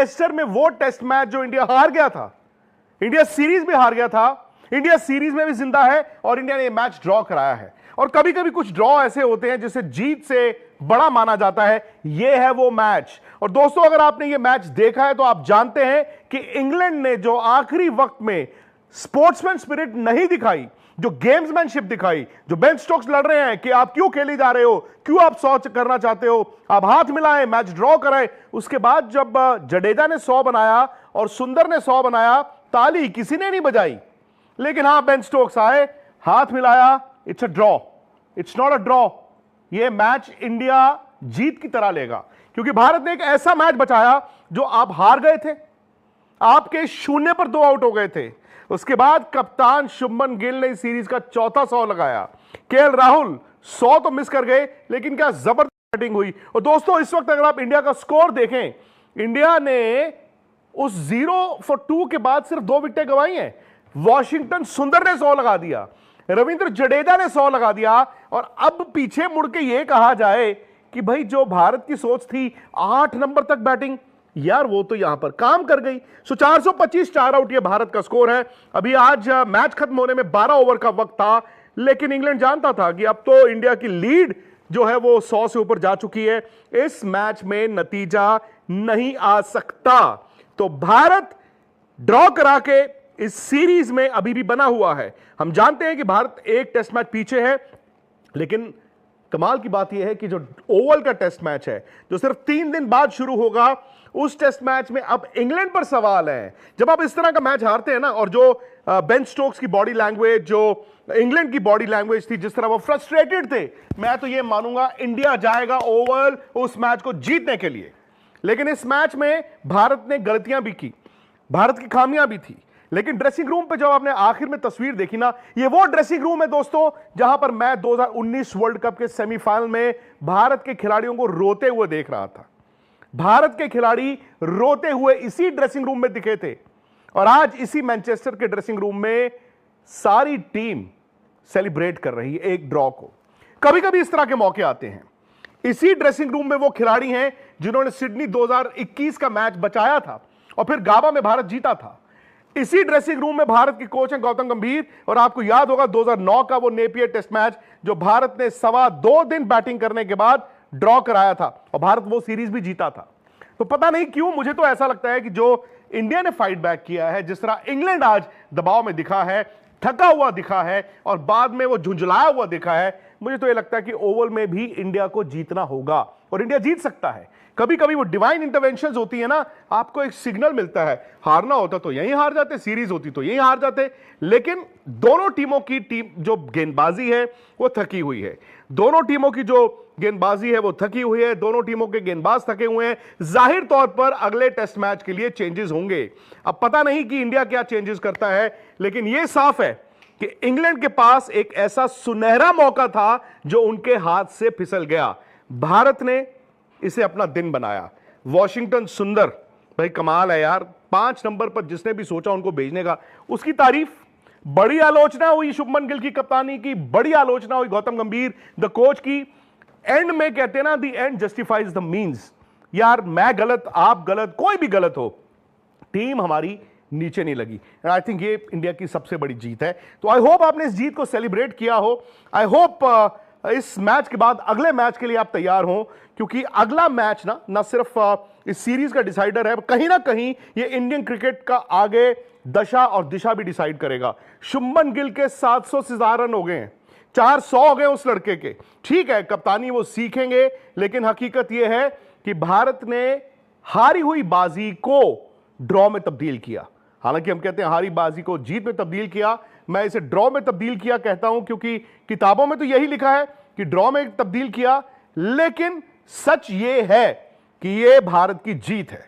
Manchester में वो test match जो इंडिया हार गया था, इंडिया सीरीज में हार गया था, इंडिया सीरीज में भी जिंदा है और इंडिया ने ये मैच ड्रॉ कराया है। और कभी कभी कुछ ड्रॉ ऐसे होते हैं जिसे जीत से बड़ा माना जाता है, ये है वो मैच। और दोस्तों, अगर आपने ये मैच देखा है तो आप जानते हैं कि इंग्लैंड ने जो आखिरी वक्त में स्पोर्ट्समैन स्पिरिट नहीं दिखाई, जो गेम्समैनशिप दिखाई, जो बेन स्टोक्स लड़ रहे हैं कि आप क्यों खेले जा रहे हो, क्यों आप 100 करना चाहते हो, आप हाथ मिलाएं, मैच ड्रॉ कराएं। उसके बाद जब जडेजा ने 100 बनाया और सुंदर ने 100 बनाया, ताली किसी ने नहीं बजाई, लेकिन हां, बेन स्टोक्स आए, हाथ मिलाया, it's a draw, it's not a draw. यह मैच इंडिया जीत की तरह लेगा, क्योंकि भारत ने एक ऐसा मैच बचाया जो आप हार गए थे, आपके 0 पर 2 आउट हो गए थे। उसके बाद कप्तान शुभमन गिल ने इस सीरीज का चौथा 100 लगाया। केएल राहुल 100 तो मिस कर गए, लेकिन क्या जबरदस्त बैटिंग हुई। और दोस्तों, इस वक्त अगर आप इंडिया का स्कोर देखें, इंडिया ने उस 0 for 2 के बाद सिर्फ 2 विकेटें गंवाई हैं। वॉशिंगटन सुंदर ने 100 लगा दिया, रविंद्र जडेजा ने 100 लगा दिया, और अब पीछे मुड़ के यह कहा जाए कि भाई जो भारत की सोच थी 8 नंबर तक बैटिंग, यार वो तो यहां पर काम कर गई। 425 4 आउट ये भारत का स्कोर है। अभी आज मैच खत्म होने में 12 ओवर का वक्त था, लेकिन इंग्लैंड जानता था कि अब तो इंडिया की लीड जो है वो 100 से ऊपर जा चुकी है, इस मैच में नतीजा नहीं आ सकता। तो भारत ड्रॉ करा के इस सीरीज में अभी भी बना हुआ है। हम जानते हैं कि भारत एक टेस्ट मैच पीछे है, लेकिन कमाल की बात यह है कि जो ओवल का टेस्ट मैच है, जो सिर्फ 3 दिन बाद शुरू होगा, उस टेस्ट मैच में अब इंग्लैंड पर सवाल है। जब आप इस तरह का मैच हारते हैं ना, और जो बेन स्टोक्स की बॉडी लैंग्वेज, जो इंग्लैंड की बॉडी लैंग्वेज थी, जिस तरह वो फ्रस्ट्रेटेड थे, मैं तो ये मानूंगा इंडिया जाएगा ओवल उस मैच को जीतने के लिए। लेकिन इस मैच में भारत ने गलतियां भी की, भारत की खामियां भी थी, लेकिन ड्रेसिंग रूम पे जब आपने आखिर में तस्वीर देखी ना, ये वो ड्रेसिंग रूम है दोस्तों जहां पर मैं 2019 वर्ल्ड कप के सेमीफाइनल में भारत के खिलाड़ियों को रोते हुए देख रहा था। भारत के खिलाड़ी रोते हुए इसी ड्रेसिंग रूम में दिखे थे, और आज इसी मैनचेस्टर के ड्रेसिंग रूम में सारी टीम सेलिब्रेट कर रही है एक ड्रॉ को। कभी कभी इस तरह के मौके आते हैं। इसी ड्रेसिंग रूम में वो खिलाड़ी हैं जिन्होंने सिडनी 2021 का मैच बचाया था और फिर गाबा में भारत जीता था। इसी ड्रेसिंग रूम में भारत के कोच हैं गौतम गंभीर, और आपको याद होगा 2009 का वो नेपियर टेस्ट मैच जो भारत ने 2.25 दिन बैटिंग करने के बाद ड्रॉ कराया था, और भारत वो सीरीज भी जीता था। तो पता नहीं क्यों मुझे तो ऐसा लगता है कि जो इंडिया ने फाइट बैक किया है, जिस तरह इंग्लैंड आज दबाव में दिखा है, थका हुआ दिखा है और बाद में वो झुंझलाया हुआ दिखा है, मुझे तो यह लगता है कि ओवल में भी इंडिया को जीतना होगा और इंडिया जीत सकता है। कभी कभी वो डिवाइन इंटरवेंशंस होती है ना, आपको एक सिग्नल मिलता है, हारना होता तो यहीं हार जाते, सीरीज होती तो यहीं हार जाते, लेकिन दोनों टीमों की जो गेंदबाजी है वो थकी हुई है, दोनों टीमों की जो गेंदबाजी है वो थकी हुई है, दोनों टीमों के गेंदबाज थके हुए हैं। जाहिर तौर पर अगले टेस्ट मैच के लिए चेंजेस होंगे। अब पता नहीं कि इंडिया क्या चेंजेस करता है, लेकिन यह साफ है कि इंग्लैंड के पास एक ऐसा सुनहरा मौका था जो उनके हाथ से फिसल गया। भारत ने इसे अपना दिन बनाया। वॉशिंगटन सुंदर, भाई कमाल है यार, 5 नंबर पर जिसने भी सोचा उनको भेजने का, उसकी तारीफ। बड़ी आलोचना हुई शुभमन गिल की कप्तानी की, बड़ी आलोचना हुई गौतम गंभीर द कोच की। एंड में कहते हैं ना, the end justifies the means. यार मैं गलत, आप गलत, कोई भी गलत हो, टीम हमारी नीचे नहीं लगी। एंड आई थिंक ये इंडिया की सबसे बड़ी जीत है। तो आई होप आपने इस जीत को सेलिब्रेट किया हो। आई होप इस मैच के बाद अगले मैच के लिए आप तैयार हो, क्योंकि अगला मैच ना सिर्फ इस सीरीज का डिसाइडर है, कहीं ना कहीं ये इंडियन क्रिकेट का आगे दशा और दिशा भी डिसाइड करेगा। शुभमन गिल के 700 से ज्यादा रन हो गए हैं, 400 हो गए उस लड़के के। ठीक है, कप्तानी वो सीखेंगे, लेकिन हकीकत यह है कि भारत ने हारी हुई बाजी को ड्रॉ में तब्दील किया। हालांकि हम कहते हैं हारी बाजी को जीत में तब्दील किया, मैं इसे ड्रॉ में तब्दील किया कहता हूं, क्योंकि किताबों में तो यही लिखा है कि ड्रॉ में तब्दील किया, लेकिन सच यह है कि यह भारत की जीत है।